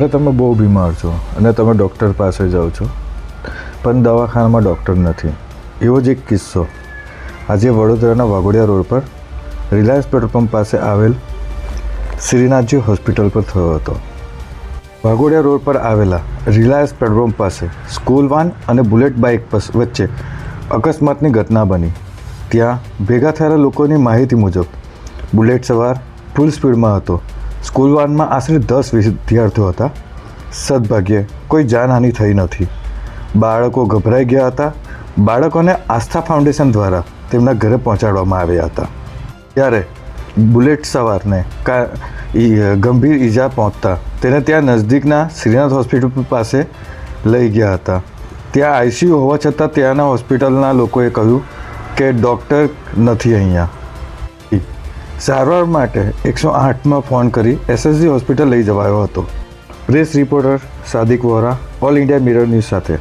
અરે તમે બહુ બીમાર છો અને તમે ડૉક્ટર પાસે જાઓ છો પણ દવાખાનામાં ડૉક્ટર નથી. એવો જ એક કિસ્સો આજે વડોદરાના વાઘોડિયા રોડ પર રિલાયન્સ પેટ્રોલ પંપ પાસે આવેલ શ્રીનાથજી હોસ્પિટલ પર થયો હતો. વાઘોડિયા રોડ પર આવેલા રિલાયન્સ પેટ્રોલ પંપ પાસે સ્કૂલ વાન અને બુલેટ બાઇક વચ્ચે અકસ્માતની ઘટના બની. ત્યાં ભેગા થયેલા લોકોની માહિતી મુજબ બુલેટ સવાર ફૂલ સ્પીડમાં હતો. સ્કૂલ વાનમાં આશરે 10 વિદ્યાર્થીઓ હતા. સદભાગ્યે કોઈ જાનહાનિ થઈ નથી. બાળકો ગભરાઈ ગયા હતા. બાળકોને આસ્થા ફાઉન્ડેશન દ્વારા તેમના ઘરે પહોંચાડવામાં આવ્યા હતા. ત્યારે બુલેટ સવારને ગંભીર ઈજા પહોંચતા તેને ત્યાં નજદીકના શ્રીનાથ હોસ્પિટલ પાસે લઈ ગયા હતા. ત્યાં આઈસીયુ હોવા છતાં ત્યાંના હોસ્પિટલના લોકોએ કહ્યું કે ડૉક્ટર નથી અહીંયા. સારવાર માટે 108માં ફોન કરી એસએસજી હોસ્પિટલ લઈ જવાયો હતો. પ્રેસ રિપોર્ટર સાદિક Vora, all India mirror news સાથે.